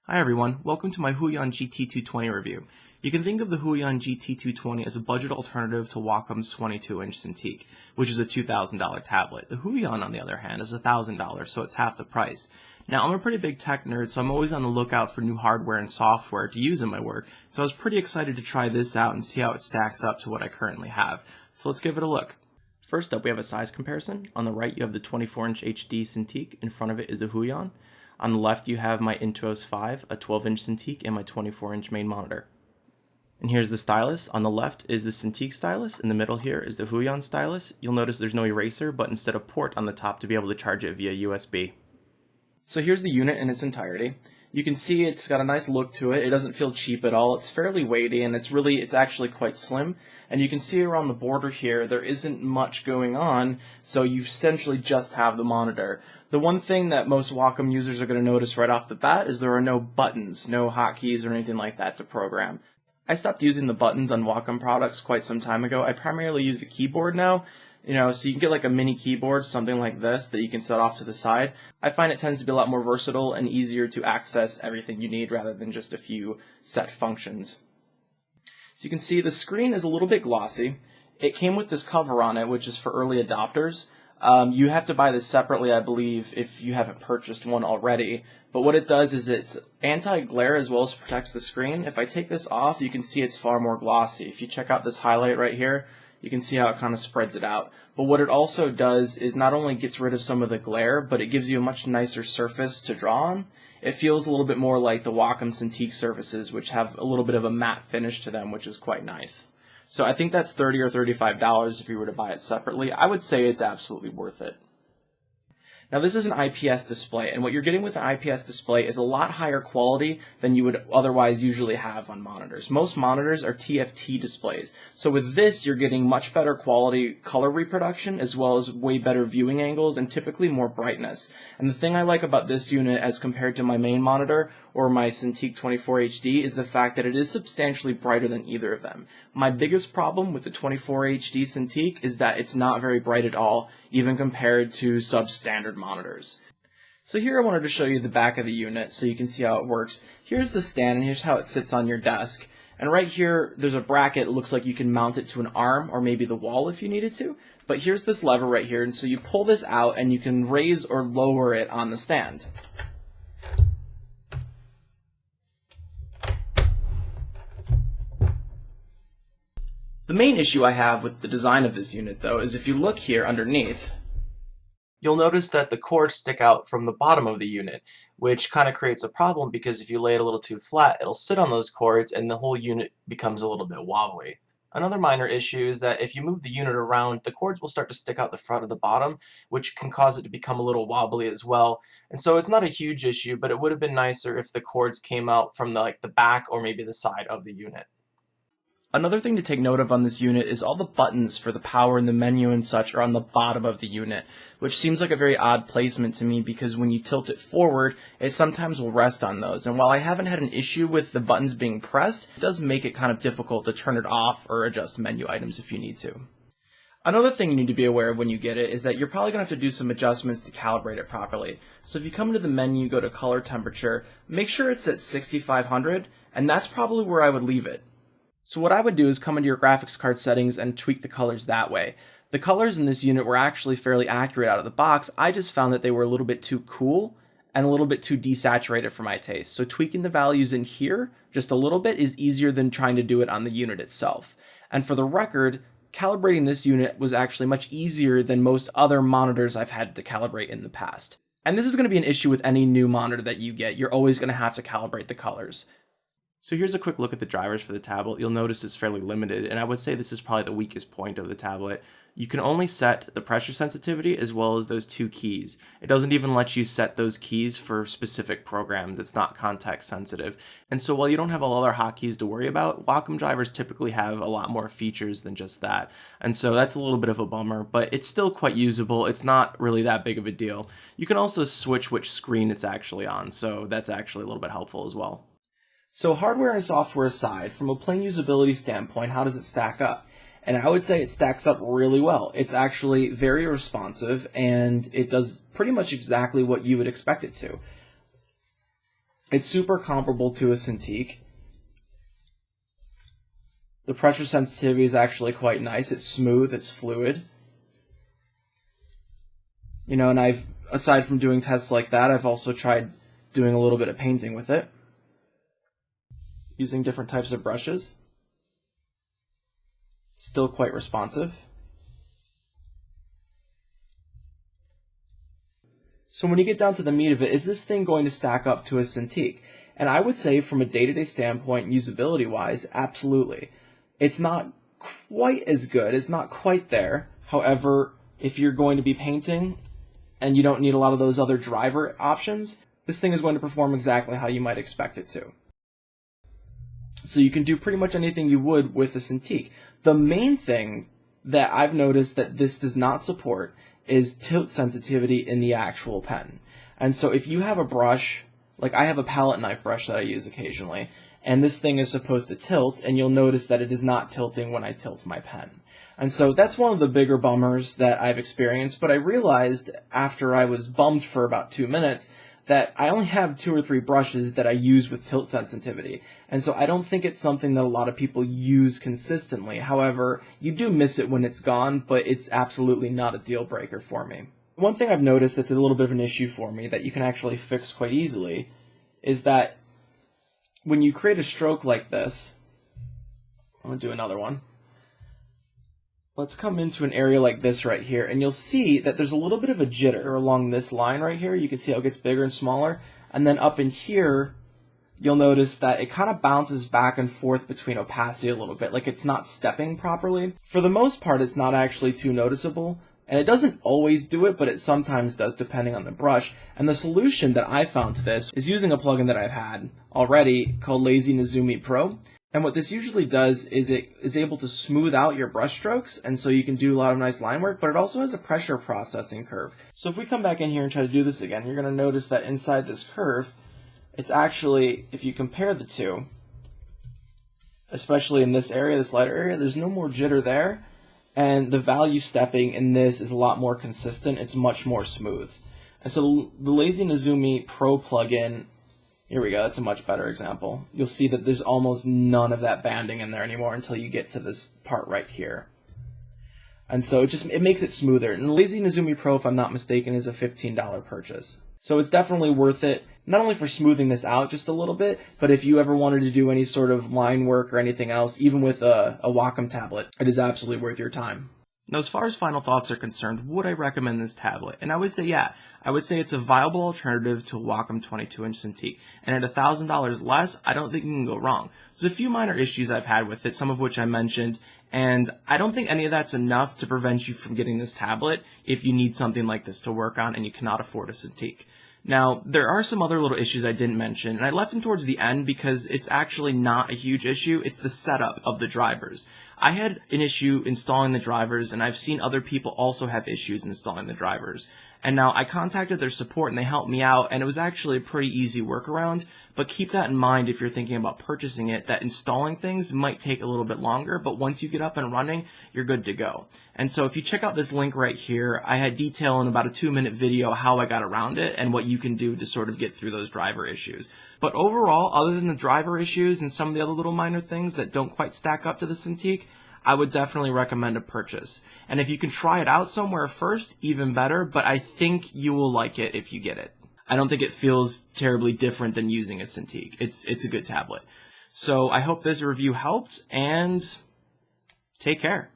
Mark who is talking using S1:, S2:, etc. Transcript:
S1: Hi everyone, welcome to my Huion GT-220 review. You can think of the Huion GT-220 as a budget alternative to Wacom's 22-inch Cintiq, which is a $2,000 tablet. The Huion, on the other hand, is $1,000, so it's half the price. Now, I'm a pretty big tech nerd, so I'm always on the lookout for new hardware and software to use in my work, so I was pretty excited to try this out and see how it stacks up to what I currently have. So let's give it a look. First up, we have a size comparison. On the right, you have the 24-inch HD Cintiq. In front of it is the Huion. On the left, you have my Intuos 5, a 12-inch Cintiq, and my 24-inch main monitor. And here's the stylus. On the left is the Cintiq stylus. In the middle here is the Huion stylus. You'll notice there's no eraser, but instead a port on the top to be able to charge it via USB. So here's the unit in its entirety. You can see it's got a nice look to it. It doesn't feel cheap at all. It's fairly weighty, and it's actually quite slim. And you can see around the border here, there isn't much going on, so you essentially just have the monitor. The one thing that most Wacom users are going to notice right off the bat is there are no buttons, no hotkeys or anything like that to program. I stopped using the buttons on Wacom products quite some time ago. I primarily use a keyboard now. So you can get like a mini keyboard, something like this, that you can set off to the side. I find it tends to be a lot more versatile and easier to access everything you need rather than just a few set functions. So you can see the screen is a little bit glossy. It came with this cover on it, which is for early adopters. You have to buy this separately, I believe, if you haven't purchased one already. But what it does is it's anti-glare as well as protects the screen. If I take this off, you can see it's far more glossy. If you check out this highlight right here, you can see how it kind of spreads it out. But what it also does is not only gets rid of some of the glare, but it gives you a much nicer surface to draw on. It feels a little bit more like the Wacom Cintiq surfaces, which have a little bit of a matte finish to them, which is quite nice. So I think that's $30 or $35 if you were to buy it separately. I would say it's absolutely worth it. Now this is an IPS display, and what you're getting with an IPS display is a lot higher quality than you would otherwise usually have on monitors. Most monitors are TFT displays, so with this you're getting much better quality color reproduction as well as way better viewing angles and typically more brightness. And the thing I like about this unit as compared to my main monitor or my Cintiq 24HD is the fact that it is substantially brighter than either of them. My biggest problem with the 24HD Cintiq is that it's not very bright at all, even compared to substandard monitors. So here I wanted to show you the back of the unit so you can see how it works. Here's the stand, and here's how it sits on your desk. And right here, there's a bracket. It looks like you can mount it to an arm or maybe the wall if you needed to. But here's this lever right here, and so you pull this out and you can raise or lower it on the stand. The main issue I have with the design of this unit, though, is if you look here underneath, you'll notice that the cords stick out from the bottom of the unit, which kind of creates a problem because if you lay it a little too flat, it'll sit on those cords and the whole unit becomes a little bit wobbly. Another minor issue is that if you move the unit around, the cords will start to stick out the front of the bottom, which can cause it to become a little wobbly as well. And so it's not a huge issue, but it would have been nicer if the cords came out from the back or maybe the side of the unit. Another thing to take note of on this unit is all the buttons for the power and the menu and such are on the bottom of the unit, which seems like a very odd placement to me because when you tilt it forward, it sometimes will rest on those. And while I haven't had an issue with the buttons being pressed, it does make it kind of difficult to turn it off or adjust menu items if you need to. Another thing you need to be aware of when you get it is that you're probably going to have to do some adjustments to calibrate it properly. So if you come into the menu, go to color temperature, make sure it's at 6500, and that's probably where I would leave it. So what I would do is come into your graphics card settings and tweak the colors that way. The colors in this unit were actually fairly accurate out of the box. I just found that they were a little bit too cool and a little bit too desaturated for my taste. So tweaking the values in here just a little bit is easier than trying to do it on the unit itself. And for the record, calibrating this unit was actually much easier than most other monitors I've had to calibrate in the past. And this is going to be an issue with any new monitor that you get. You're always going to have to calibrate the colors. So here's a quick look at the drivers for the tablet. You'll notice it's fairly limited, and I would say this is probably the weakest point of the tablet. You can only set the pressure sensitivity as well as those two keys. It doesn't even let you set those keys for specific programs. It's not context sensitive. And so while you don't have all other hotkeys to worry about, Wacom drivers typically have a lot more features than just that. And so that's a little bit of a bummer, but it's still quite usable. It's not really that big of a deal. You can also switch which screen it's actually on, so that's actually a little bit helpful as well. So hardware and software aside, from a plain usability standpoint, how does it stack up? And I would say it stacks up really well. It's actually very responsive, and it does pretty much exactly what you would expect it to. It's super comparable to a Cintiq. The pressure sensitivity is actually quite nice. It's smooth, it's fluid. You know, and aside from doing tests like that, I've also tried doing a little bit of painting with it, using different types of brushes. Still quite responsive. So when you get down to the meat of it, is this thing going to stack up to a Cintiq? And I would say from a day-to-day standpoint, usability-wise, absolutely. It's not quite as good, it's not quite there. However, if you're going to be painting and you don't need a lot of those other driver options, this thing is going to perform exactly how you might expect it to. So you can do pretty much anything you would with a Cintiq. The main thing that I've noticed that this does not support is tilt sensitivity in the actual pen. And so if you have a brush, like I have a palette knife brush that I use occasionally, and this thing is supposed to tilt, and you'll notice that it is not tilting when I tilt my pen. And so that's one of the bigger bummers that I've experienced, but I realized after I was bummed for about 2 minutes that I only have 2 or 3 brushes that I use with tilt sensitivity. And so I don't think it's something that a lot of people use consistently. However, you do miss it when it's gone, but it's absolutely not a deal breaker for me. One thing I've noticed that's a little bit of an issue for me that you can actually fix quite easily is that when you create a stroke like this, I'm going to do another one. Let's come into an area like this right here, and you'll see that there's a little bit of a jitter along this line right here. You can see how it gets bigger and smaller. And then up in here, you'll notice that it kind of bounces back and forth between opacity a little bit, like it's not stepping properly. For the most part, it's not actually too noticeable, and it doesn't always do it, but it sometimes does depending on the brush. And the solution that I found to this is using a plugin that I've had already called Nezumi Pro. And what this usually does is it is able to smooth out your brush strokes, and so you can do a lot of nice line work, but it also has a pressure processing curve. So if we come back in here and try to do this again, you're going to notice that inside this curve, it's actually, if you compare the two, especially in this area, this lighter area, there's no more jitter there, and the value stepping in this is a lot more consistent. It's much more smooth. And so the Nezumi Pro plugin, here we go, that's a much better example. You'll see that there's almost none of that banding in there anymore until you get to this part right here. And so it makes it smoother. And Nezumi Pro, if I'm not mistaken, is a $15 purchase. So it's definitely worth it, not only for smoothing this out just a little bit, but if you ever wanted to do any sort of line work or anything else, even with a Wacom tablet, it is absolutely worth your time. Now, as far as final thoughts are concerned, would I recommend this tablet? And I would say, yeah. I would say it's a viable alternative to a Wacom 22-inch Cintiq. And at $1,000 less, I don't think you can go wrong. There's a few minor issues I've had with it, some of which I mentioned, and I don't think any of that's enough to prevent you from getting this tablet if you need something like this to work on and you cannot afford a Cintiq. Now, there are some other little issues I didn't mention, and I left them towards the end because it's actually not a huge issue. It's the setup of the drivers. I had an issue installing the drivers, and I've seen other people also have issues installing the drivers. And now I contacted their support, and they helped me out, and it was actually a pretty easy workaround. But keep that in mind if you're thinking about purchasing it, that installing things might take a little bit longer, but once you get up and running, you're good to go. And so if you check out this link right here, I had detail in about a 2-minute video how I got around it and what you can do to sort of get through those driver issues. But overall, other than the driver issues and some of the other little minor things that don't quite stack up to the Cintiq, I would definitely recommend a purchase. And if you can try it out somewhere first, even better, but I think you will like it if you get it. I don't think it feels terribly different than using a Cintiq. It's a good tablet. So I hope this review helped, and take care.